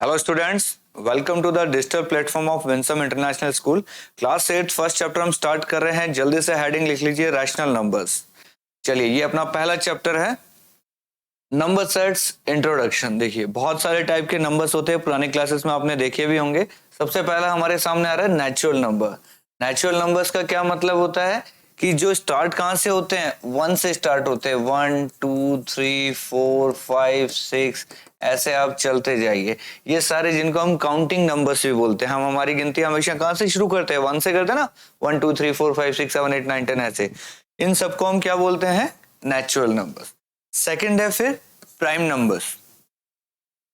Hello students, welcome to the digital platform of Winsome International School. Class 8 first chapter हम start कर रहे हैं। जल्दी से हेडिंग लिख लीजिए, रैशनल नंबर्स। चलिए, ये अपना पहला चैप्टर है, नंबर सेट्स इंट्रोडक्शन। देखिए, बहुत सारे टाइप के नंबर्स होते हैं, पुरानी क्लासेस में आपने देखे भी होंगे। सबसे पहला हमारे सामने आ रहा है नेचुरल नंबर। नेचुरल नंबर्स का क्या मतलब होता है कि जो स्टार्ट कहां से होते हैं, 1 से स्टार्ट होते हैं। 1 2 3 4 5 6 ऐसे आप चलते जाइए। ये सारे जिनको हम काउंटिंग नंबर्स भी बोलते हैं। हम हमारी गिनती हमेशा कहां से शुरू करते हैं, 1 से करते हैं ना। 1 2 3 4 5 6 7 8 9 10 ऐसे। इन सबको हम क्या बोलते हैं, नेचुरल नंबर्स। सेकंड है फिर प्राइम नंबर्स।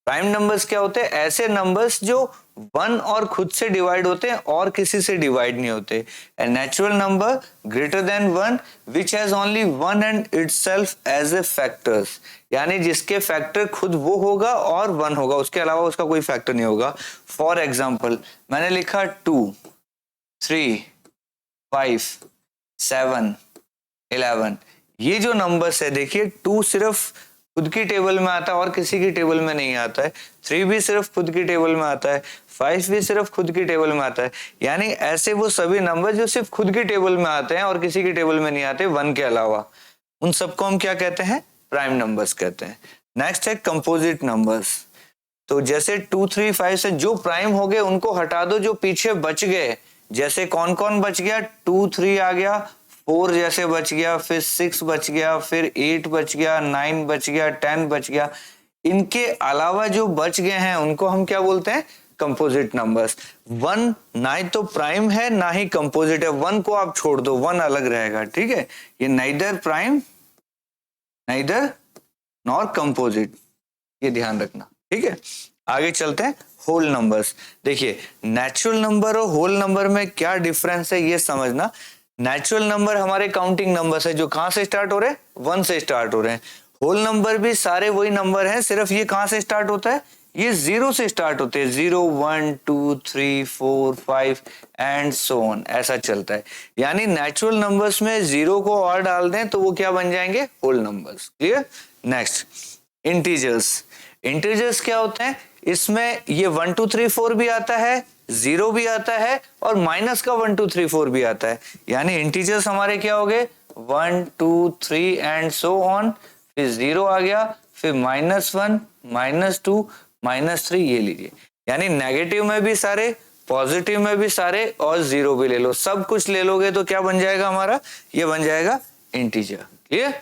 प्राइम नंबर्स क्या होते हैं, ऐसे नंबर्स जो 1 और खुद से डिवाइड होते हैं और किसी से डिवाइड नहीं होते। A natural number greater than 1 which has only 1 and itself as a factors, यानी जिसके फैक्टर खुद वो होगा और 1 होगा, उसके अलावा उसका कोई फैक्टर नहीं होगा। फॉर एग्जाम्पल मैंने लिखा 2 3 5 7 11। ये जो नंबर्स है, देखिए 2 सिर्फ खुद की टेबल में आता है और किसी की टेबल में नहीं आता है। 3 भी सिर्फ खुद की टेबल में आता है। 5 भी सिर्फ खुद की टेबल में आता है। यानी ऐसे वो सभी नंबर जो सिर्फ खुद की टेबल में आते हैं और किसी की टेबल में नहीं आते 1 के अलावा, उन सबको हम क्या कहते हैं, प्राइम नंबर्स कहते हैं। नेक्स्ट है कंपोजिट नंबर्स। तो जैसे 2 3 5 से जो प्राइम हो गए उनको हटा दो, जो पीछे बच गए, जैसे कौन कौन बच गया, 2 3 आ गया, 4 जैसे बच गया, फिर 6 बच गया, फिर 8 बच गया, 9 बच गया, 10 बच गया। इनके अलावा जो बच गए हैं उनको हम क्या बोलते हैं, कंपोजिट नंबर्स। 1 ना ही तो प्राइम है ना ही कंपोजिट है, 1 को आप छोड़ दो, 1 अलग रहेगा, ठीक है। ये neither prime neither nor composite, ये ध्यान रखना, ठीक है। आगे चलते हैं, होल नंबर्स। देखिए, नेचुरल नंबर और होल नंबर में क्या डिफरेंस है ये समझना। नेचुरल नंबर हमारे काउंटिंग नंबर्स है जो कहां से स्टार्ट हो रहे हैं, 1 से स्टार्ट हो रहे हैं। होल नंबर भी सारे वही नंबर हैं, सिर्फ ये कहां से स्टार्ट होता है, ये 0 से स्टार्ट होते हैं। 0 1 2 3 4 5 एंड सो ऑन, ऐसा चलता है। यानी नेचुरल नंबर्स में 0 को और डाल दें तो वो क्या बन जाएंगे, whole numbers. Clear. Next, integers. Integers क्या होते हैं, इसमें ये 1 2 3 4 भी आता है, 0 भी आता है और माइनस का 1 2 3 4 भी आता है। यानी इंटीजर्स हमारे क्या हो गए, 1 2 3 एंड सो ऑन, फिर 0 आ गया, फिर -1 -2 -3, ये लीजिए। यानी नेगेटिव में भी सारे, पॉजिटिव में भी सारे और 0 भी ले लो, सब कुछ ले लोगे तो क्या बन जाएगा हमारा, ये बन जाएगा इंटीजर। क्लियर।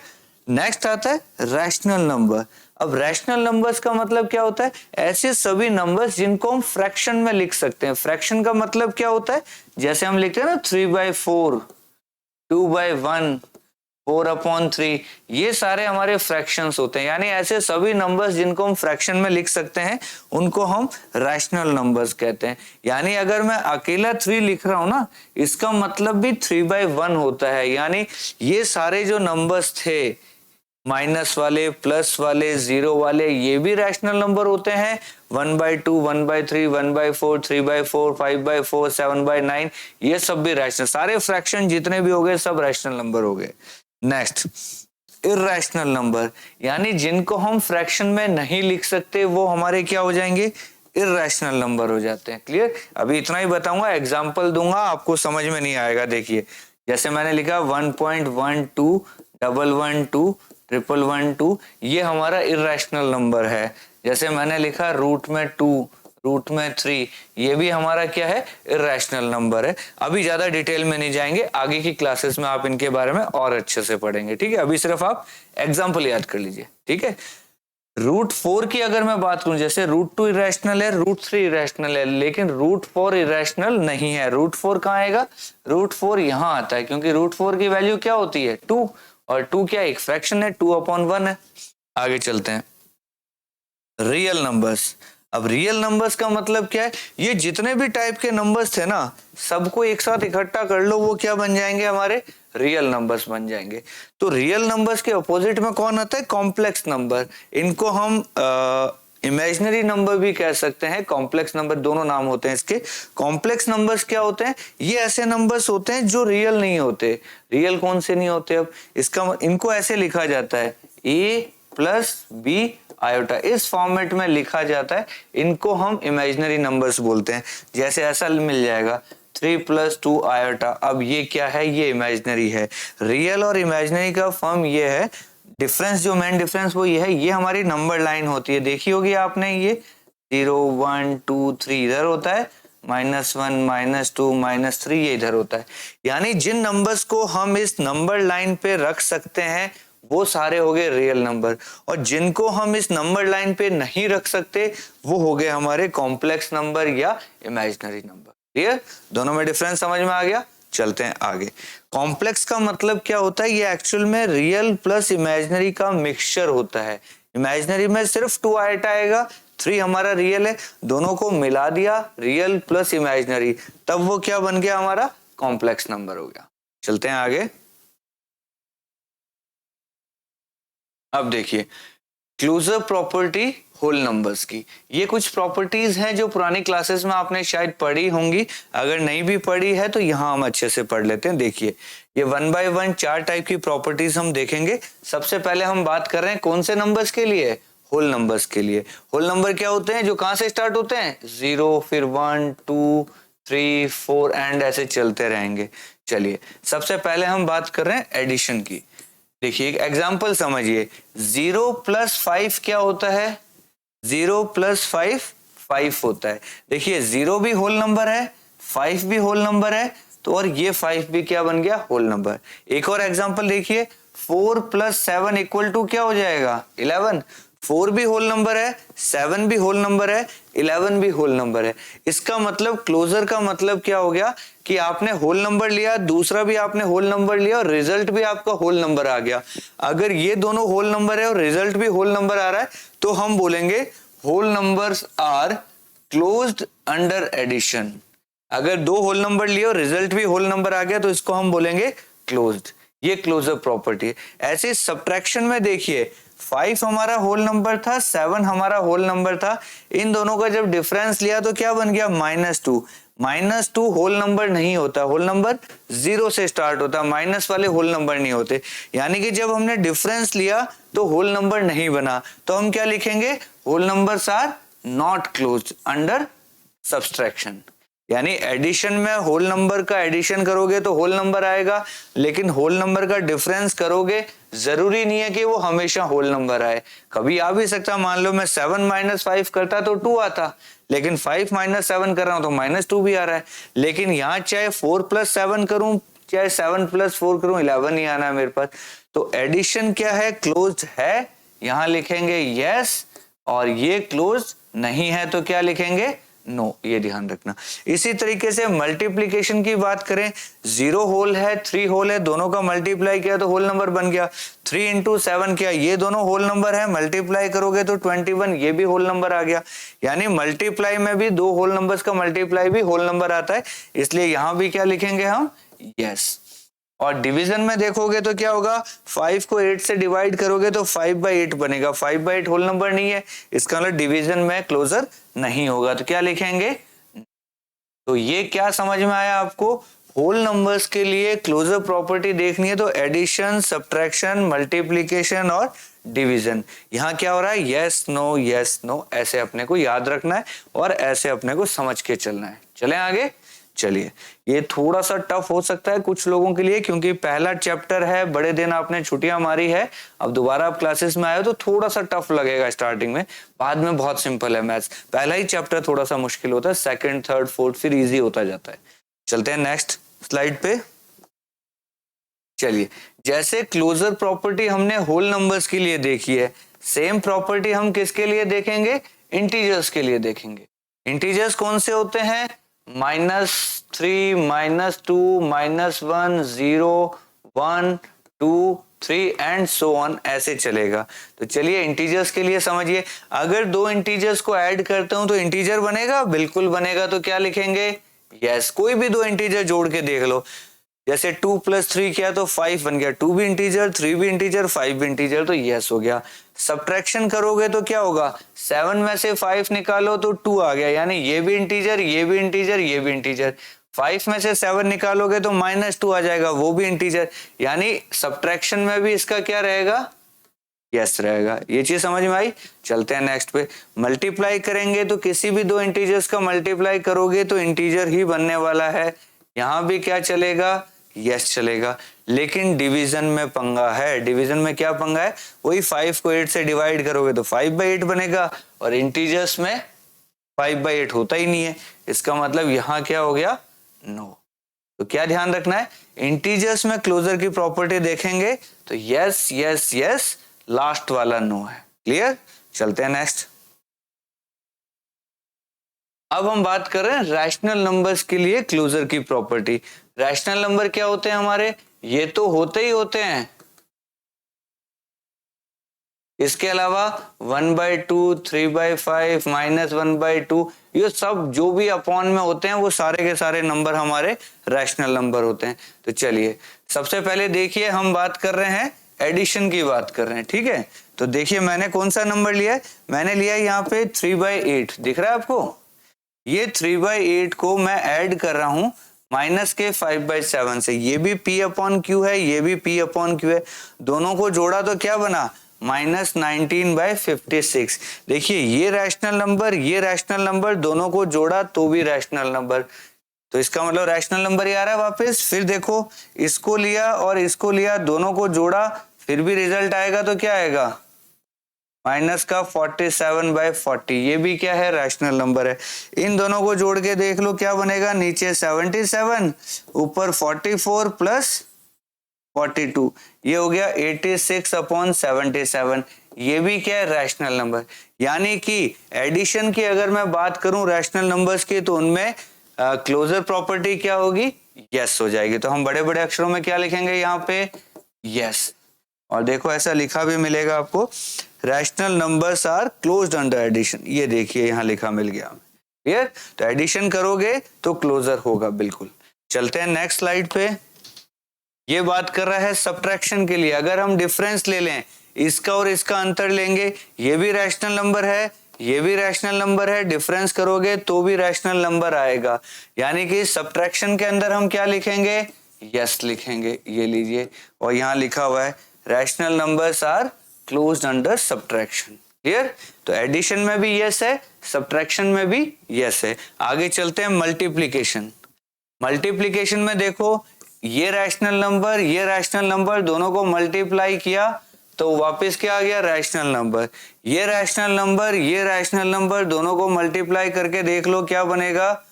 नेक्स्ट आता है रैशनल नंबर। अब रैशनल नंबर्स का मतलब क्या होता है, ऐसे सभी नंबर्स जिनको हम फ्रैक्शन में लिख सकते हैं। फ्रैक्शन का मतलब क्या होता है, जैसे हम लिखते हैं ना 3/4 2/1 4/3, ये सारे हमारे फ्रैक्शंस होते हैं। यानी ऐसे सभी नंबर्स जिनको हम फ्रैक्शन में लिख सकते हैं उनको हम रैशनल नंबर्स कहते हैं। यानी अगर मैं अकेला 3 लिख रहा हूं ना, इसका मतलब भी 3/1 होता है। यानी ये सारे जो नंबर्स थे, माइनस वाले, प्लस वाले, 0 वाले, ये भी रैशनल नंबर होते हैं। 1/2 1/3 1/4 3/4 5/4 7/9, ये सब भी रैशनल, सारे फ्रैक्शन जितने भी हो गए सब रैशनल नंबर हो गए। नेक्स्ट, इरैशनल नंबर, यानी जिनको हम फ्रैक्शन में नहीं लिख सकते वो हमारे क्या हो जाएंगे, इरैशनल नंबर हो जाते हैं। क्लियर। अभी इतना ही बताऊंगा, एग्जांपल दूंगा, आपको समझ में नहीं आएगा। देखिए, जैसे मैंने लिखा 1.12 112 111 ये हमारा इरैशनल नंबर है। जैसे मैंने लिखा रूट में 2 रूट में 3, ये भी हमारा क्या है, इरैशनल नंबर है। अभी ज्यादा डिटेल में नहीं जाएंगे, आगे की क्लासेस में आप इनके बारे में और अच्छे से पढ़ेंगे, ठीक है। अभी सिर्फ आप एग्जाम्पल याद कर लीजिए, ठीक है। √4 की अगर मैं बात करूं, जैसे √2 इरैशनल है, √3 इरैशनल है, लेकिन √4 इरैशनल नहीं है। √4 कहाँ आएगा, √4 यहाँ आता है, क्योंकि √4 की वैल्यू क्या होती है, 2, और 2 क्या एक फ्रैक्शन है, 2/1 है। आगे चलते हैं, रियल नंबर्स। अब रियल नंबर्स का मतलब क्या है, ये जितने भी टाइप के नंबर्स थे ना, सबको एक साथ इकट्ठा कर लो, वो क्या बन जाएंगे, हमारे रियल नंबर्स बन जाएंगे। तो रियल नंबर्स के अपोजिट में कौन आता है, कॉम्प्लेक्स नंबर। इनको हम इमेजिनरी नंबर भी कह सकते हैं, कॉम्प्लेक्स नंबर, दोनों नाम होते हैं इसके। कॉम्प्लेक्स नंबर्स क्या होते हैं, ये ऐसे नंबर्स होते हैं जो रियल नहीं होते। रियल कौन से नहीं होते, अब इसका इनको ऐसे लिखा जाता है, a + b आयोटा, इस फॉर्मेट में लिखा जाता है। इनको हम इमेजिनरी नंबर्स बोलते हैं। जैसे ऐसा मिल जाएगा 3 + 2 आयोटा। अब ये क्या है, ये इमेजिनरी है। रियल और इमेजिनरी का फॉर्म ये है। डिफरेंस, जो मेन डिफरेंस वो ये है, ये हमारी नंबर लाइन होती है, देखी होगी आपने, ये 0 1 2 3 इधर होता है, -1 -2 -3 ये इधर होता है। यानी जिन नंबर्स को हम इस नंबर लाइन पे रख सकते हैं वो सारे हो गए रियल नंबर, और जिनको हम इस नंबर लाइन पे नहीं रख सकते वो हो गए हमारे कॉम्प्लेक्स नंबर या इमेजिनरी नंबर। क्लियर? दोनों में डिफरेंस समझ में आ गया। चलते हैं आगे। कॉम्प्लेक्स का मतलब क्या होता है, ये एक्चुअल में रियल प्लस इमेजिनरी का मिक्सचर होता है। इमेजिनरी में सिर्फ 2 आइटा आएगा, 3 हमारा रियल है, दोनों को मिला दिया, रियल प्लस इमेजिनरी, तब वो क्या बन गया, हमारा कॉम्प्लेक्स नंबर हो गया। चलते हैं आगे। अब देखिए क्लोजर प्रॉपर्टी होल नंबर्स की। ये कुछ प्रॉपर्टीज हैं जो पुरानी क्लासेस में आपने शायद पढ़ी होंगी, अगर नहीं भी पढ़ी है तो यहाँ हम अच्छे से पढ़ लेते हैं। देखिए ये 1 बाय 1 4 टाइप की प्रॉपर्टीज हम देखेंगे। सबसे पहले हम बात कर रहे हैं कौन से नंबर्स के लिए, होल नंबर्स के लिए। होल नंबर क्या होते हैं, जो कहां से स्टार्ट होते हैं, 0, फिर 1 2 3 4 एंड ऐसे चलते रहेंगे। चलिए सबसे पहले हम बात कर रहे हैं एडिशन की। देखिए एक एग्जाम्पल समझिए, 0 + 5 क्या होता है, 0 + 5 5 होता है। देखिए 0 भी होल नंबर है, 5 भी होल नंबर है, तो और ये 5 भी क्या बन गया, होल नंबर। एक और एग्जांपल देखिए, 4 + 7 = क्या हो जाएगा, 11। 4 भी होल नंबर है, 7 भी होल नंबर है, 11 भी होल नंबर है। इसका मतलब क्लोजर का मतलब क्या हो गया कि आपने होल नंबर लिया, दूसरा भी आपने होल नंबर लिया और रिजल्ट भी आपका होल नंबर आ गया। अगर ये दोनों होल नंबर है और रिजल्ट भी होल नंबर आ रहा है तो हम बोलेंगे whole numbers are closed under addition. अगर 2 होल नंबर लिए और रिजल्ट भी होल नंबर आ गया तो इसको हम बोलेंगे क्लोज्ड। ये क्लोजर प्रॉपर्टी है। ऐसे सब्ट्रैक्शन में देखिए 5 हमारा होल नंबर था, 7 हमारा होल नंबर था, इन दोनों का जब डिफरेंस लिया तो क्या बन गया, -2। -2 होल नंबर नहीं होता, होल नंबर 0 से स्टार्ट होता, माइनस वाले होल नंबर नहीं होते। यानी कि जब हमने डिफरेंस लिया तो होल नंबर नहीं बना, तो हम क्या लिखेंगे, whole numbers are not closed under subtraction. यानी एडिशन में होल नंबर का एडिशन करोगे तो होल नंबर आएगा, लेकिन होल नंबर का डिफरेंस करोगे जरूरी नहीं है कि वो हमेशा होल नंबर आए, कभी आ भी सकता। मान लो मैं 7 - 5 करता तो 2 आता, लेकिन 5 - 7 कर रहा हूं तो -2 भी आ रहा है। लेकिन यहाँ चाहे 4 + 7 करूं, चाहे 7 + 4 करूं, 11 ही आना है मेरे पास। तो एडिशन क्या है, क्लोज्ड है, यहां लिखेंगे यस, और ये क्लोज नहीं है तो क्या लिखेंगे, नो। ये ध्यान रखना। इसी तरीके से मल्टीप्लिकेशन की बात करें, 0 होल है, 3 होल है, दोनों का मल्टीप्लाई किया तो होल नंबर बन गया। 3 × 7 किया, ये दोनों होल नंबर है, मल्टीप्लाई करोगे तो 21, ये भी होल नंबर आ गया। यानी मल्टीप्लाई में भी 2 होल नंबर्स का मल्टीप्लाई भी होल नंबर आता है, इसलिए यहां भी क्या लिखेंगे हम, यस। और डिवीजन में देखोगे तो क्या होगा, 5 को 8 से डिवाइड करोगे तो 5/8 बनेगा। 5/8 होल नंबर नहीं है, इसका मतलब डिवीजन में क्लोजर नहीं होगा, तो क्या लिखेंगे। तो ये क्या समझ में आया आपको, होल नंबर्स के लिए क्लोजर प्रॉपर्टी देखनी है तो एडिशन, सब्ट्रैक्शन, मल्टीप्लिकेशन और डिवीजन। यहाँ क्या हो रहा है, यस नो, ऐसे अपने को याद रखना है और ऐसे अपने को समझ के चलना है। चलें आगे। चलिए ये थोड़ा सा टफ हो सकता है कुछ लोगों के लिए, क्योंकि पहला चैप्टर है, बड़े दिन आपने छुट्टियां मारी है, अब दोबारा आप क्लासेस में आए हो तो थोड़ा सा टफ लगेगा स्टार्टिंग में, बाद में बहुत सिंपल है मैथ्स। पहला ही चैप्टर थोड़ा सा मुश्किल होता है, सेकंड, थर्ड, फोर्थ फिर इजी होता जाता है। चलते हैं नेक्स्ट स्लाइड पे। चलिए जैसे क्लोजर प्रॉपर्टी हमने होल नंबर्स के लिए देखी है, सेम प्रॉपर्टी हम किसके लिए देखेंगे, इंटीजर्स के लिए देखेंगे। इंटीजर्स कौन से होते हैं, -3, -2, -1, 0, 1, 2, 3 एंड सो ऑन, ऐसे चलेगा। तो चलिए इंटीजर्स के लिए समझिए, अगर 2 इंटीजर्स को ऐड करते हूं तो इंटीजर बनेगा, बिल्कुल बनेगा। तो क्या लिखेंगे, यस। कोई भी 2 इंटीजर जोड़ के देख लो, जैसे 2 + 3 किया तो 5 बन गया, 2 भी इंटीजर, 3 भी इंटीजर, 5 भी इंटीजर, तो यस हो गया। सब्ट्रैक्शन करोगे तो क्या होगा, 7 में से 5 निकालो तो 2 आ गया, यानी ये भी इंटीजर, ये भी इंटीजर, ये भी इंटीजर। 5 में से 7 निकालोगे तो -2 आ जाएगा, वो भी इंटीजर। यानी सब्ट्रैक्शन में भी इसका क्या रहेगा, यस रहेगा। ये चीज समझ में आई। चलते हैं नेक्स्ट पे। मल्टीप्लाई करेंगे तो किसी भी दो इंटीजर्स का मल्टीप्लाई करोगे तो इंटीजर ही बनने वाला है। यहाँ भी क्या चलेगा, यस चलेगा। लेकिन डिवीजन में पंगा है। डिवीजन में क्या पंगा है, वही 5 को 8 से डिवाइड करोगे तो 5/8 बनेगा, और इंटीजर्स में 5/8 होता ही नहीं है। इसका मतलब यहाँ क्या हो गया, नो। तो क्या ध्यान रखना है, इंटीजर्स में क्लोजर की प्रॉपर्टी देखेंगे तो यस यस यस, लास्ट वाला नो है। क्लियर। चलते हैं नेक्स्ट। अब हम बात कर रहे हैं रैशनल नंबर्स के लिए क्लोजर की प्रॉपर्टी। रैशनल नंबर क्या होते हैं हमारे, ये तो होते ही होते हैं। इसके अलावा 1/2, 3/5, -1/2, ये सब जो भी अपॉन में होते हैं वो सारे के सारे नंबर हमारे रैशनल नंबर होते हैं। तो चलिए सबसे पहले देखिए, हम बात कर रहे हैं एडिशन की बात कर रहे हैं, ठीक है। तो देखिए मैंने कौन सा नंबर लिया है, मैंने लिया है यहाँ पे 3/8, दिख रहा है आपको। ये 3/8 को मैं ऐड कर रहा हूं माइनस के 5/7 से। ये भी P/Q है, ये भी P/Q है। दोनों को जोड़ा तो क्या बना, -19/56। देखिए ये रैशनल नंबर, ये रैशनल नंबर, दोनों को जोड़ा तो भी रैशनल नंबर। तो इसका मतलब रैशनल नंबर ही आ रहा है वापस। फिर देखो इसको लिया और इसको लिया, दोनों को जोड़ा, फिर भी रिजल्ट आएगा तो क्या आएगा, माइनस का 47/40। ये भी क्या है, रैशनल नंबर है। इन दोनों को जोड़ के देख लो क्या बनेगा, नीचे 77, ऊपर 44 प्लस 42, ये हो गया 86/77। ये भी क्या है, रैशनल नंबर। यानी कि एडिशन की अगर मैं बात करूं रैशनल नंबर्स की, तो उनमें क्लोजर प्रॉपर्टी क्या होगी, यस हो जाएगी। तो हम बड़े बड़े अक्षरों में क्या लिखेंगे यहाँ पे, यस। और देखो ऐसा लिखा भी मिलेगा आपको, rational numbers are closed under addition. ये देखिए यहाँ लिखा मिल गया। क्लियर। तो एडिशन करोगे तो क्लोजर होगा बिल्कुल। चलते हैं नेक्स्ट स्लाइड पे। ये बात कर रहा है सब्ट्रैक्शन के लिए। अगर हम डिफरेंस ले लें, इसका और इसका अंतर लेंगे, ये भी रैशनल नंबर है, ये भी रैशनल नंबर है, डिफरेंस करोगे तो भी रैशनल नंबर आएगा। यानी कि सब्ट्रैक्शन के अंदर हम क्या लिखेंगे, यस लिखेंगे। ये लीजिए, और यहाँ लिखा हुआ है rational numbers are closed under subtraction. Clear. तो एडिशन में भी यस है, सब्ट्रैक्शन में भी यस है। आगे चलते हैं मल्टीप्लिकेशन। मल्टीप्लिकेशन में देखो, ये रैशनल नंबर, ये रैशनल नंबर, दोनों को मल्टीप्लाई किया तो वापस क्या आ गया, रैशनल नंबर। ये रैशनल नंबर, ये रैशनल नंबर, दोनों को मल्टीप्लाई करके देख लो क्या बनेगा,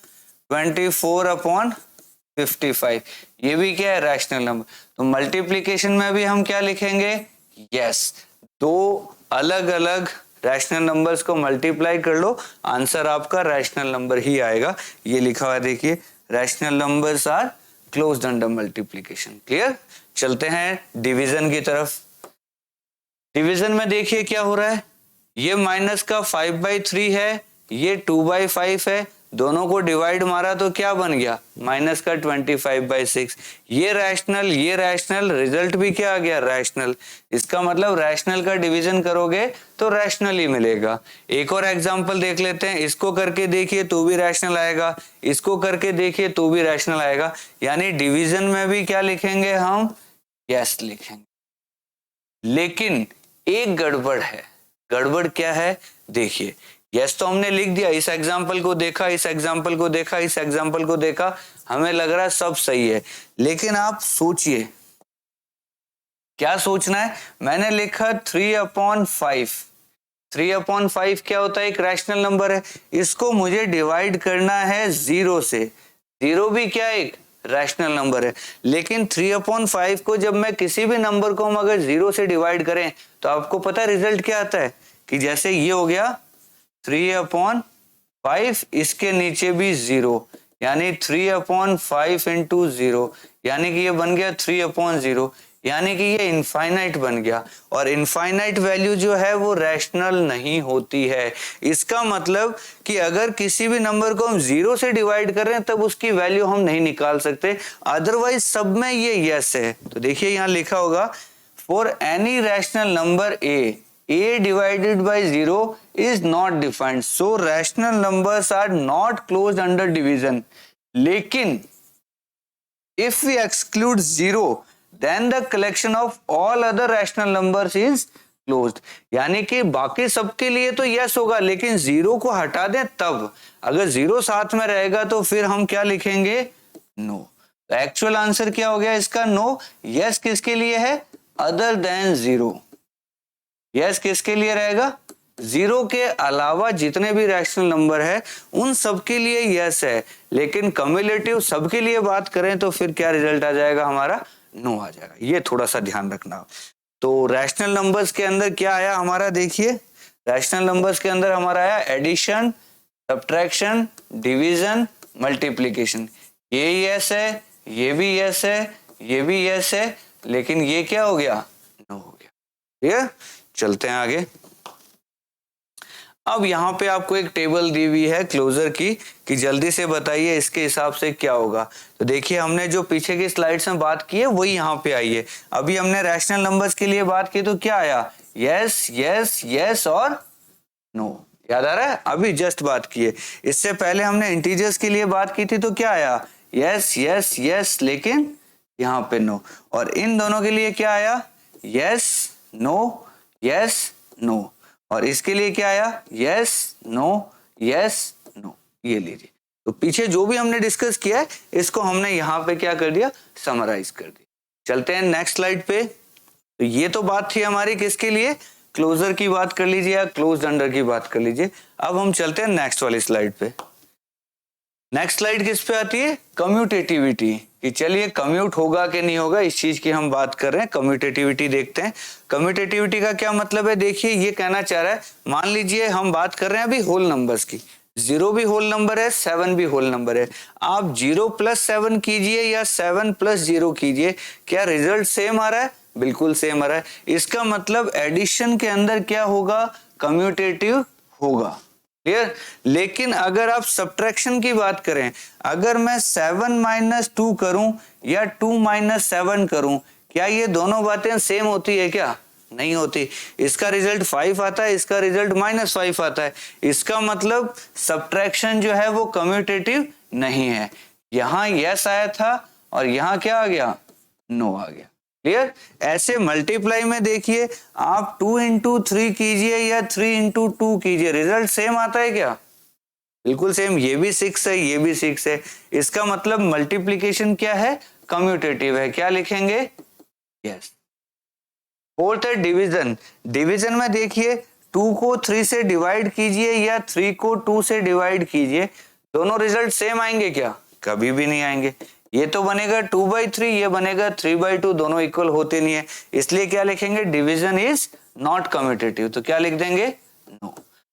24/55। ये भी क्या है, रैशनल नंबर। तो मल्टीप्लिकेशन में भी हम क्या लिखेंगे, यस। दो अलग अलग रैशनल नंबर्स को मल्टीप्लाई कर लो, आंसर आपका रैशनल नंबर ही आएगा। ये लिखा हुआ है देखिए, rational numbers are closed under multiplication. Clear. चलते हैं डिवीजन की तरफ। डिवीजन में देखिए क्या हो रहा है, ये माइनस का 5/3 है, ये 2/5 है, दोनों को डिवाइड मारा तो क्या बन गया, माइनस का 25/6। ये रैशनल, रिजल्ट भी क्या आ गया, रैशनल। इसका मतलब रैशनल का डिवीजन करोगे तो रैशनल ही मिलेगा। एक और एग्जांपल देख लेते हैं। इसको करके देखिए तो भी रैशनल आएगा, इसको करके देखिए तो भी रैशनल आएगा। यानी डिवीजन में भी क्या लिखेंगे हम, यस लिखेंगे। लेकिन एक गड़बड़ है। गड़बड़ क्या है, देखिए यस तो हमने लिख दिया, इस एग्जाम्पल को देखा, इस एग्जाम्पल को देखा, इस एग्जाम्पल को देखा, हमें लग रहा है सब सही है। लेकिन आप सोचिए, क्या सोचना है, मैंने लिखा 3/5। 3/5 क्या होता है, एक रैशनल नंबर है। इसको मुझे डिवाइड करना है 0 से। 0 भी क्या एक रैशनल नंबर है। लेकिन 3/5 को जब मैं किसी भी नंबर को हम अगर 0 से डिवाइड करें तो आपको पता है रिजल्ट क्या आता है, कि जैसे ये हो गया 3/5, इसके नीचे भी 0, यानी 3/5 इंटू 0, यानी कि ये बन गया 3/0, यानी कि ये इनफाइनाइट बन गया। और इनफाइनाइट वैल्यू जो है वो रैशनल नहीं होती है। इसका मतलब कि अगर किसी भी नंबर को हम 0 से डिवाइड कर रहे हैं तब उसकी वैल्यू हम नहीं निकाल सकते, अदरवाइज सब में ये यस है। तो देखिए यहाँ लिखा होगा, for any rational number a divided by 0 is not defined, so rational numbers are not closed under division. लेकिन if we exclude 0, then the collection of all other rational numbers is closed, यानी कि बाकी सबके लिए तो yes होगा, लेकिन zero को हटा दें तब, अगर जीरो साथ में रहेगा तो फिर हम क्या लिखेंगे, नो। तो एक्चुअल आंसर क्या हो गया इसका, नो। यस किसके लिए है, अदर देन जीरो। यस किसके लिए रहेगा, जीरो के अलावा जितने भी रैशनल नंबर है उन सबके लिए यस है, लेकिन कम्युलेटिव सबके लिए बात करें तो फिर क्या रिजल्ट आ जाएगा हमारा, नो आ जाएगा। ये थोड़ा सा ध्यान रखना। तो रैशनल नंबर्स के अंदर क्या आया हमारा, देखिए रैशनल नंबर्स के अंदर हमारा आया एडिशन, सब्ट्रैक्शन, डिवीजन, मल्टीप्लिकेशन। ये यस है, ये भी यस है, ये भी यस है, लेकिन ये क्या हो गया, नो हो गया। ठीक है, चलते हैं आगे। अब यहाँ पे आपको एक टेबल दी हुई है क्लोजर की, कि जल्दी से बताइए इसके हिसाब से क्या होगा। तो देखिए हमने जो पीछे की स्लाइड्स में बात की है वही यहाँ पे आई है। अभी हमने रैशनल नंबर्स के लिए बात की तो क्या आया, यस यस यस और नो, याद आ रहा है, अभी जस्ट बात की है। इससे पहले हमने इंटीजर्स के लिए बात की थी तो क्या आया, यस यस यस, लेकिन यहाँ पे नो। और इन दोनों के लिए क्या आया, यस नो यस नो। और इसके लिए क्या आया, यस नो यस नो। ये लीजिए, तो पीछे जो भी हमने डिस्कस किया है इसको हमने यहाँ पे क्या कर दिया, समराइज कर दिया। चलते हैं नेक्स्ट स्लाइड पे। तो ये तो बात थी हमारी किसके लिए, क्लोजर की बात कर लीजिए या क्लोज्ड अंडर की बात कर लीजिए। अब हम चलते हैं नेक्स्ट वाली स्लाइड पे। नेक्स्ट स्लाइड किस पे आती है, कम्यूटेटिविटी, कि चलिए कम्यूट होगा कि नहीं होगा इस चीज की हम बात कर रहे हैं। कम्यूटेटिविटी देखते हैं। कम्यूटेटिविटी का क्या मतलब है, देखिए ये कहना चाह रहा है, मान लीजिए हम बात कर रहे हैं अभी होल नंबर्स की, 0 भी होल नंबर है, 7 भी होल नंबर है। आप 0 + 7 कीजिए या 7 + 0 कीजिए, क्या रिजल्ट सेम आ रहा है, बिल्कुल सेम आ रहा है। इसका मतलब एडिशन के अंदर क्या होगा, कम्यूटेटिव होगा। क्लियर। लेकिन अगर आप सब्ट्रैक्शन की बात करें, अगर मैं 7 - 2 करूं या 2 - 7 करूं, क्या ये दोनों बातें सेम होती है क्या, नहीं होती। इसका रिजल्ट 5 आता है, इसका रिजल्ट -5 आता है। इसका मतलब सब्ट्रैक्शन जो है वो कम्यूटेटिव नहीं है। यहां यस आया था और यहां क्या आ गया, नो आ गया। क्लियर। ऐसे मल्टीप्लाई में देखिए, आप 2 × 3 कीजिए या 3 × 2 कीजिए, रिजल्ट सेम आता है क्या, बिल्कुल सेम। ये भी 6 है, ये भी 6 है। इसका मतलब मल्टीप्लीकेशन क्या है, कम्यूटेटिव है। क्या लिखेंगे, यस। फोर्थ है डिवीजन। डिवीजन में देखिए 2 को 3 से डिवाइड कीजिए या 3 को 2 से डिवाइड कीजिए, दोनों रिजल्ट सेम आएंगे क्या, कभी भी नहीं आएंगे। ये तो बनेगा 2/3, ये बनेगा 3/2, दोनों इक्वल होते नहीं है। इसलिए क्या लिखेंगे, डिवीजन इज नॉट कम्यूटेटिव। तो क्या लिख देंगे, नो।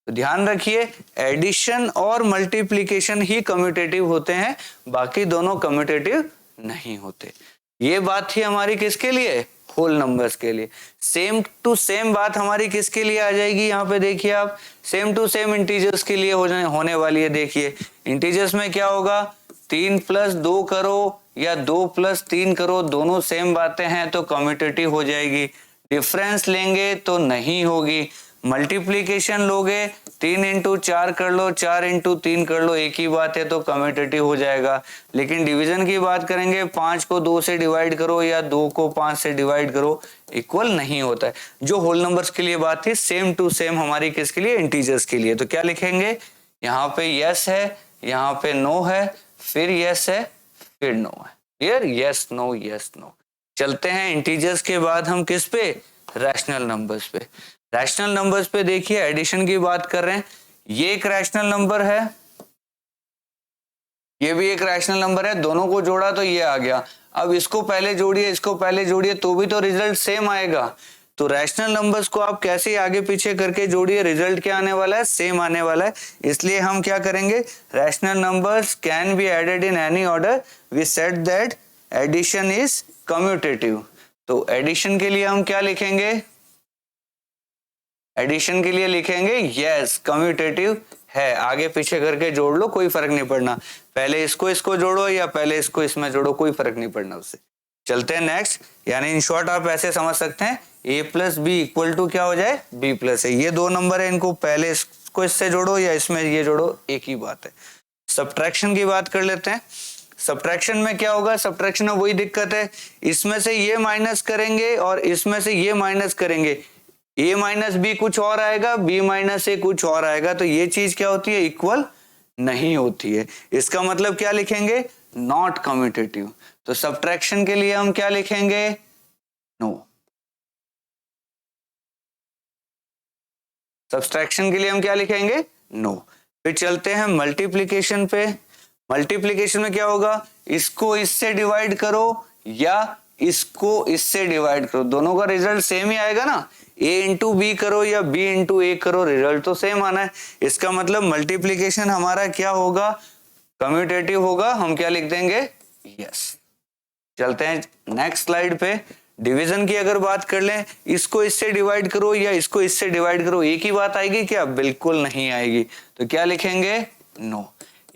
तो ध्यान रखिए, एडिशन और मल्टीप्लीकेशन ही कम्यूटेटिव होते हैं, बाकी दोनों कम्यूटेटिव नहीं होते। ये बात थी हमारी किसके लिए, होल नंबर्स के लिए। सेम टू सेम बात हमारी किसके लिए आ जाएगी, यहाँ पे देखिए आप, सेम टू सेम इंटीजर्स के लिए होने वाली है। देखिए इंटीजर्स में क्या होगा, 3 + 2 करो या 2 + 3 करो, दोनों सेम बातें हैं तो कम्यूटेटिव हो जाएगी। डिफरेंस लेंगे तो नहीं होगी। मल्टीप्लीकेशन लोगे, 3 × 4 कर लो, 4 × 3 कर लो, एक ही बात है तो कम्यूटेटिव हो जाएगा। लेकिन डिवीजन की बात करेंगे, 5 को 2 से डिवाइड करो या 2 को 5 से डिवाइड करो, इक्वल नहीं होता है। जो होल नंबर्स के लिए बात थी, सेम टू सेम हमारी किसके लिए, इंटीजर्स के लिए। तो क्या लिखेंगे, यहाँ पे यस है, यहाँ पे नो है, फिर यस है, फिर नो है। Clear, yes no yes no. चलते हैं इंटीजर्स के बाद हम किस पे, रैशनल नंबर्स पे। रैशनल नंबर्स पे देखिए एडिशन की बात कर रहे हैं, ये एक रैशनल नंबर है, ये भी एक रैशनल नंबर है, दोनों को जोड़ा तो ये आ गया। अब इसको पहले जोड़िए, इसको पहले जोड़िए, तो भी तो रिजल्ट सेम आएगा। तो रैशनल नंबर्स को आप कैसे आगे पीछे करके जोड़िए, रिजल्ट क्या आने वाला है, सेम आने वाला है। इसलिए हम क्या करेंगे, rational numbers can be added in any order, we said that addition is commutative. तो एडिशन के लिए हम क्या लिखेंगे, एडिशन के लिए लिखेंगे यस कम्यूटेटिव है। आगे पीछे करके जोड़ लो, कोई फर्क नहीं पड़ना, पहले इसको जोड़ो या पहले इसको इसमें जोड़ो, कोई फर्क नहीं पड़ना उससे। चलते हैं नेक्स्ट। यानी इन शॉर्ट आप ऐसे समझ सकते हैं, a + b = क्या हो जाए, b + a। ये दो नंबर है, इनको पहले इसको इससे जोड़ो या इसमें ये जोड़ो, एक ही बात है। सब्ट्रैक्शन की बात कर लेते हैं। सब्ट्रैक्शन में क्या होगा, सब्ट्रैक्शन में वही दिक्कत है, इसमें से ये माइनस करेंगे और इसमें से ये माइनस करेंगे, a माइनस बी कुछ और आएगा, b माइनस ए कुछ और आएगा, तो ये चीज क्या होती है, इक्वल नहीं होती है। इसका मतलब क्या लिखेंगे, नॉट कम्यूटेटिव। तो सब्ट्रैक्शन के लिए हम क्या लिखेंगे, नो। सब्ट्रैक्शन के लिए हम क्या लिखेंगे, नो। फिर चलते हैं मल्टीप्लिकेशन पे। मल्टीप्लिकेशन में क्या होगा, इसको इससे डिवाइड करो या इसको इससे डिवाइड करो, दोनों का रिजल्ट सेम ही आएगा ना। a इंटू बी करो या b इंटू ए करो, रिजल्ट तो सेम आना है। इसका मतलब मल्टीप्लिकेशन हमारा क्या होगा, कम्यूटेटिव होगा। हम क्या लिख देंगे, यस। चलते हैं नेक्स्ट स्लाइड पे। डिवीजन की अगर बात कर लें, इसको इससे डिवाइड करो या इसको इससे डिवाइड करो, एक ही बात आएगी क्या, बिल्कुल नहीं आएगी। तो क्या लिखेंगे, नो।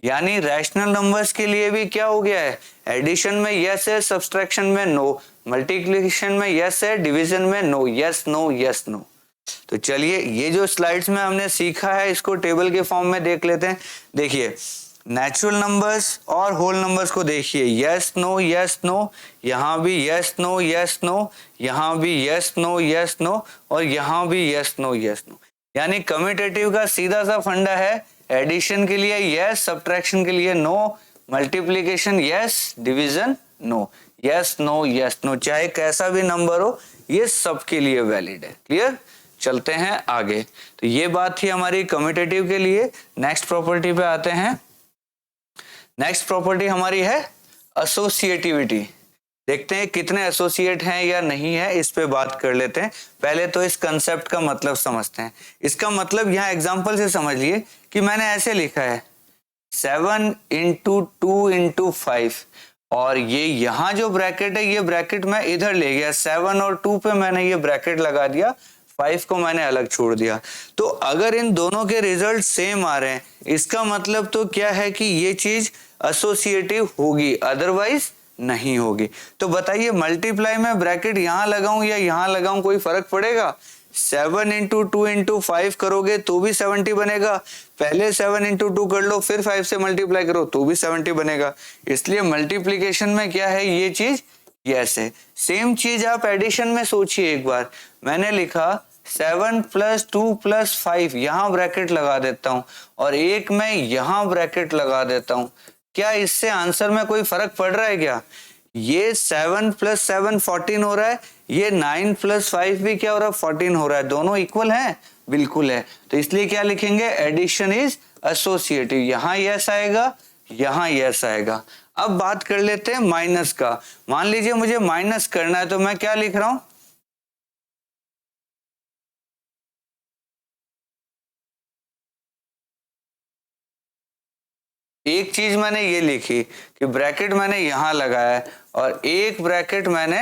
यानी रैशनल नंबर्स के लिए भी क्या हो गया है, एडिशन में यस है, सब्सट्रैक्शन में नो, मल्टीप्लिकेशन में यस है, डिवीजन में no, yes no yes no. तो चलिए ये जो स्लाइड्स में हमने सीखा है इसको टेबल के फॉर्म में देख लेते हैं। देखिए नेचुरल नंबर्स और होल नंबर्स को देखिए, यस नो यस नो, यहाँ भी यस नो यस नो, यहाँ भी यस नो यस नो, और यहाँ भी यस नो यस नो। यानी कम्यूटेटिव का सीधा सा फंडा है, एडिशन के लिए यस, सब्ट्रैक्शन के लिए no, multiplication yes, division no, yes no yes no, चाहे कैसा भी नंबर हो ये सबके लिए वैलिड है। क्लियर, चलते हैं आगे। तो ये बात थी हमारी कम्यूटेटिव के लिए। नेक्स्ट प्रॉपर्टी पे आते हैं। नेक्स्ट प्रॉपर्टी हमारी है एसोसिएटिविटी। देखते हैं कितने एसोसिएट हैं या नहीं है, इस पे बात कर लेते हैं। पहले तो इस कंसेप्ट का मतलब समझते हैं। इसका मतलब यहाँ एग्जांपल से समझ लिए कि मैंने ऐसे लिखा है 7 इंटू 2 इंटू 5, और ये यहाँ जो ब्रैकेट है ये ब्रैकेट मैं इधर ले गया, 7 और 2 पे मैंने ये ब्रैकेट लगा दिया, 5 को मैंने अलग छोड़ दिया। तो अगर इन दोनों के रिजल्ट सेम आ रहे हैं, इसका मतलब तो क्या है कि ये चीज एसोसिएटिव होगी, अदरवाइज नहीं होगी। तो बताइए मल्टीप्लाई में ब्रैकेट यहां लगाऊं या यहां लगाऊं, कोई फर्क पड़ेगा? 7 इंटू 2 इंटू 5 करोगे तो भी 70 बनेगा, पहले 7 इंटू 2 कर लो फिर 5 से मल्टीप्लाई करो तो भी 70 बनेगा। इसलिए मल्टीप्लीकेशन में क्या है, ये चीज यस है। सेम चीज आप एडिशन में सोचिए एक बार, मैंने लिखा 7 प्लस 2 प्लस 5, यहां ब्रैकेट लगा देता हूं और एक मैं यहां ब्रैकेट लगा देता हूं, क्या इससे आंसर में कोई फर्क पड़ रहा है क्या? ये 7 प्लस 7 14 हो रहा है, ये 9 प्लस 5 भी क्या हो रहा है, 14 हो रहा है, दोनों इक्वल है, बिल्कुल है। तो इसलिए क्या लिखेंगे, एडिशन इज एसोसिएटिव, यहां यस आएगा यहां यस आएगा। अब बात कर लेते हैं माइनस का। मान लीजिए मुझे माइनस करना है तो मैं क्या लिख रहा हूं, एक चीज मैंने ये लिखी कि ब्रैकेट मैंने यहां लगाया है और एक ब्रैकेट मैंने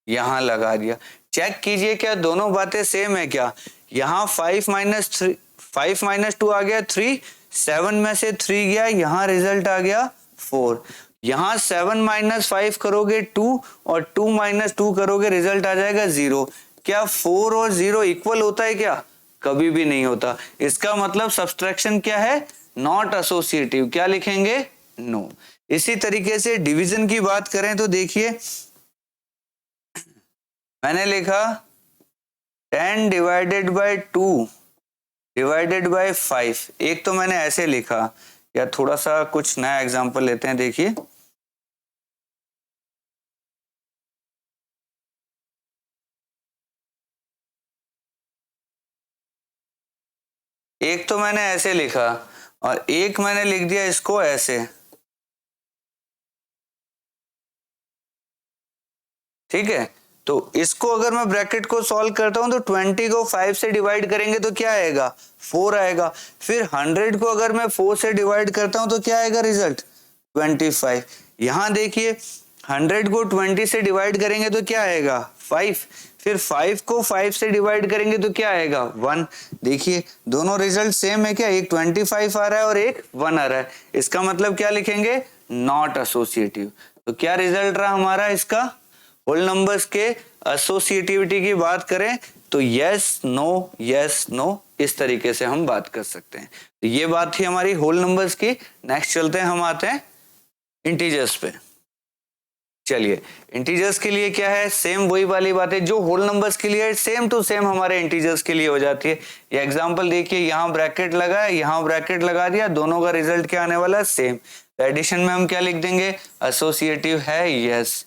यहां लगा दिया। चेक कीजिए क्या दोनों बातें सेम है क्या? यहाँ 5 माइनस 2 आ गया 3, 7 में से 3 गया, यहाँ रिजल्ट आ गया 4। यहाँ 7 माइनस 5 करोगे 2 और 2 माइनस 2 करोगे रिजल्ट आ जाएगा 0। क्या 4 और 0 इक्वल होता है क्या? कभी भी नहीं होता। इसका मतलब सब्सट्रैक्शन क्या है, नॉट एसोसिएटिव। क्या लिखेंगे, नो। इसी तरीके से डिवीजन की बात करें तो देखिए मैंने लिखा 10 डिवाइडेड बाय 2 डिवाइडेड बाय 5। एक तो मैंने ऐसे लिखा, या थोड़ा सा कुछ नया एग्जांपल लेते हैं। देखिए एक तो मैंने ऐसे लिखा और एक मैंने लिख दिया इसको ऐसे, ठीक है। तो इसको अगर मैं ब्रैकेट को सॉल्व करता हूं तो 20 को 5 से डिवाइड करेंगे तो क्या आएगा, 4 आएगा। फिर 100 को अगर मैं 4 से डिवाइड करता हूं तो क्या आएगा रिजल्ट, 25। यहां देखिए 100 को 20 से डिवाइड करेंगे तो क्या आएगा, 5। फिर 5 को 5 से डिवाइड करेंगे तो क्या आएगा, 1। देखिए दोनों रिजल्ट सेम है क्या, एक 25 आ रहा है और एक 1 आ रहा है। इसका मतलब क्या लिखेंगे, नॉट एसोसिएटिव। तो क्या रिजल्ट रहा हमारा इसका, होल नंबर्स के एसोसिएटिविटी की बात करें तो यस नो इस तरीके से हम बात कर सकते हैं। तो ये बात थी हमारी होल नंबर्स की। नेक्स्ट चलते हैं, हम आते हैं इंटीजर्स पे। चलिए इंटीजर्स के लिए क्या है, सेम वही वाली बात है जो होल नंबर्स के लिए सेम टू सेम हमारे इंटीजर्स के लिए हो जाती है। ये एग्जांपल देखिए, यहाँ ब्रैकेट लगा है, यहाँ ब्रैकेट लगा दिया, दोनों का रिजल्ट क्या आने वाला है, सेम। एडिशन में हम क्या लिख देंगे, एसोसिएटिव है, यस।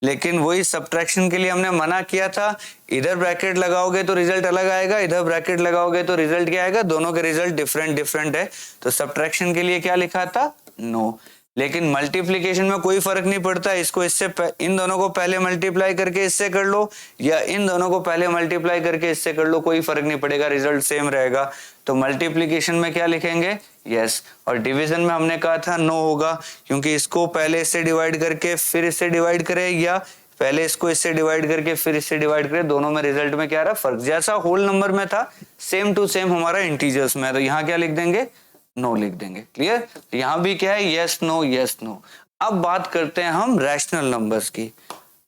लेकिन वही सब्ट्रैक्शन के लिए हमने मना किया था, इधर ब्रैकेट लगाओगे तो रिजल्ट अलग आएगा, इधर ब्रैकेट लगाओगे तो रिजल्ट क्या आएगा, दोनों के रिजल्ट डिफरेंट डिफरेंट है। तो सब्ट्रैक्शन के लिए क्या लिखा था, नो। लेकिन मल्टीप्लिकेशन में कोई फर्क नहीं पड़ता, इसको इससे इन दोनों को पहले मल्टीप्लाई करके इससे कर लो या इन दोनों को पहले मल्टीप्लाई करके इससे कर लो, कोई फर्क नहीं पड़ेगा, रिजल्ट सेम रहेगा। तो मल्टीप्लिकेशन में क्या लिखेंगे, यस। और डिवीजन में हमने कहा था नो होगा, क्योंकि इसको पहले इससे डिवाइड करके फिर इससे डिवाइड करें या पहले इसको इससे डिवाइड करके फिर इससे डिवाइड करें, दोनों में रिजल्ट में क्या रहा फर्क, जैसा होल नंबर में था सेम टू सेम हमारा इंटीजर्स में है। तो यहाँ क्या लिख देंगे, नो लिख देंगे। क्लियर, तो यहां भी क्या है, यस नो यस नो। अब बात करते हैं हम रैशनल नंबर्स की।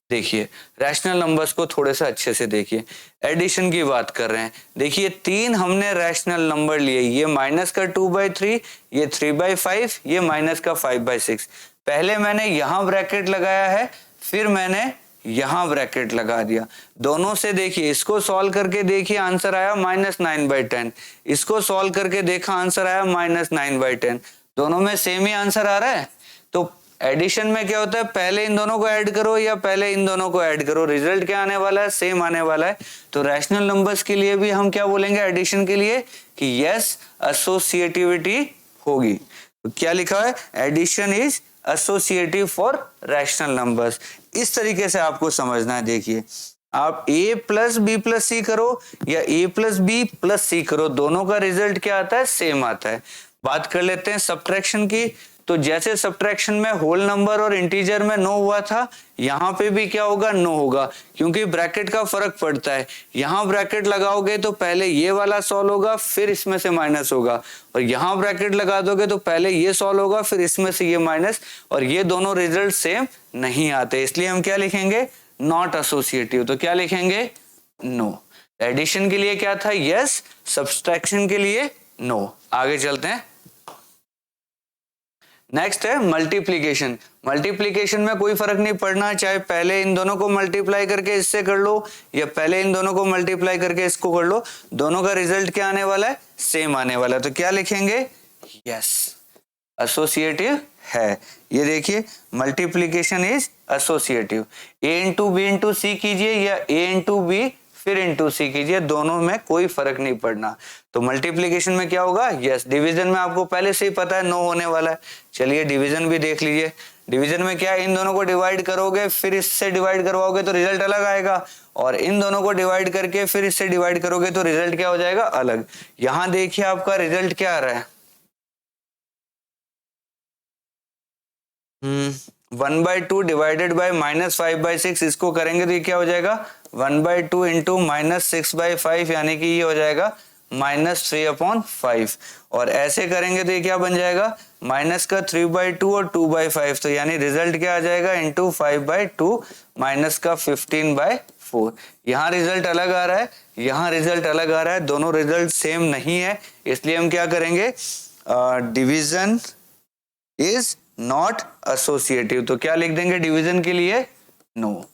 देखिए रैशनल नंबर्स को थोड़े से अच्छे से देखिए, एडिशन की बात कर रहे हैं। देखिए 3 हमने रैशनल नंबर लिए, ये माइनस का 2/3, ये 3/5, ये माइनस का 5/6। पहले मैंने यहां ब्रैकेट लगाया है, फिर मैंने यहां ब्रैकेट लगा दिया। दोनों से देखिए, इसको सॉल्व करके देखिए आंसर आया -9/10, इसको सॉल्व करके देखा आंसर आया -9/10। दोनों में सेम ही आंसर आ रहा है। तो एडिशन में क्या होता है, पहले इन दोनों को ऐड करो या पहले इन दोनों को ऐड करो, रिजल्ट क्या आने वाला है, सेम आने वाला है। तो रैशनल नंबर्स के लिए भी हम क्या बोलेंगे एडिशन के लिए कि यस एसोसिएटिविटी होगी। तो क्या लिखा है, addition is associative for rational numbers. इस तरीके से आपको समझना है। देखिए आप a plus B plus C करो या a plus B plus C करो, दोनों का रिजल्ट क्या आता है, सेम आता है। बात कर लेते हैं सब्ट्रैक्शन की। तो जैसे सब्ट्रैक्शन में होल नंबर और इंटीजर में नो हुआ था, यहाँ पे भी क्या होगा, नो होगा, क्योंकि ब्रैकेट का फर्क पड़ता है। यहाँ ब्रैकेट लगाओगे तो पहले ये वाला सॉल्व होगा, फिर इसमें से माइनस होगा, और यहाँ ब्रैकेट लगा दोगे तो पहले ये सॉल्व होगा, फिर इसमें से ये माइनस, और ये दोनों रिजल्ट सेम नहीं आते। इसलिए हम क्या लिखेंगे, नॉट एसोसिएटिव। तो क्या लिखेंगे, नो। एडिशन के लिए क्या था, यस, सब्ट्रैक्शन के लिए नो। आगे चलते हैं, नेक्स्ट है मल्टीप्लीकेशन। मल्टीप्लीकेशन में कोई फर्क नहीं पड़ना, चाहे पहले इन दोनों को मल्टीप्लाई करके इससे कर लो या पहले इन दोनों को मल्टीप्लाई करके इसको कर लो, दोनों का रिजल्ट क्या आने वाला है, सेम आने वाला है। तो क्या लिखेंगे, यस एसोसिएटिव है। ये देखिए multiplication is associative. a into B into C कीजिए या a इंटू बी फिर इंटू सी कीजिए, दोनों में कोई फर्क नहीं पड़ना। तो मल्टीप्लिकेशन में क्या होगा, यस। डिवीजन में आपको पहले से ही पता है नो होने वाला है। चलिए डिवीजन भी देख लीजिए। डिवीजन में क्या है, इन दोनों को डिवाइड करोगे फिर इससे डिवाइड करवाओगे तो रिजल्ट अलग आएगा, और इन दोनों को डिवाइड करके फिर इससे डिवाइड करोगे तो रिजल्ट क्या हो जाएगा, अलग। यहां देखिए आपका रिजल्ट क्या आ रहा है, 1/2 डिवाइडेड बाय -5/6। इसको करेंगे तो ये क्या हो जाएगा, 1/2 इंटू -6/5, यानी कि ये हो जाएगा -3/5। और ऐसे करेंगे तो ये क्या बन जाएगा, माइनस का 3/2 और 2/5। तो यानी रिजल्ट क्या आ जाएगा, इंटू 5/2 माइनस का 15/4। यहाँ रिजल्ट अलग आ रहा है, यहाँ रिजल्ट अलग आ रहा है, दोनों रिजल्ट सेम नहीं है। इसलिए हम क्या करेंगे, डिवीजन इज नॉट एसोसिएटिव। तो क्या लिख देंगे डिवीजन के लिए, नो।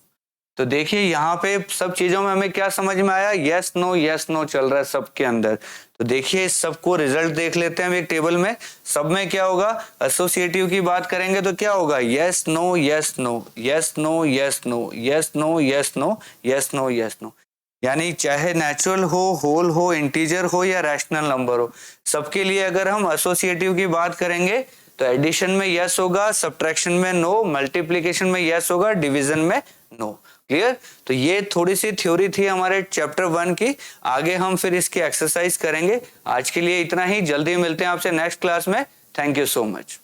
तो देखिए यहाँ पे सब चीजों में हमें क्या समझ में आया, यस नो चल रहा है सबके अंदर। तो देखिए इस सबको रिजल्ट देख लेते हैं हम एक टेबल में। सब में क्या होगा, एसोसिएटिव की बात करेंगे तो क्या होगा, yes no yes no yes no yes no yes no yes no yes no yes no. यानी चाहे नेचुरल हो, होल हो, इंटीजर हो या रैशनल नंबर हो, सबके लिए अगर हम एसोसिएटिव की बात करेंगे तो एडिशन में यस होगा, सब्ट्रैक्शन में नो, मल्टीप्लिकेशन में यस होगा, डिवीजन में नो। क्लियर। तो ये थोड़ी सी थ्योरी थी हमारे चैप्टर 1 की। आगे हम फिर इसकी एक्सरसाइज करेंगे। आज के लिए इतना ही, जल्दी मिलते हैं आपसे नेक्स्ट क्लास में। Thank you so much.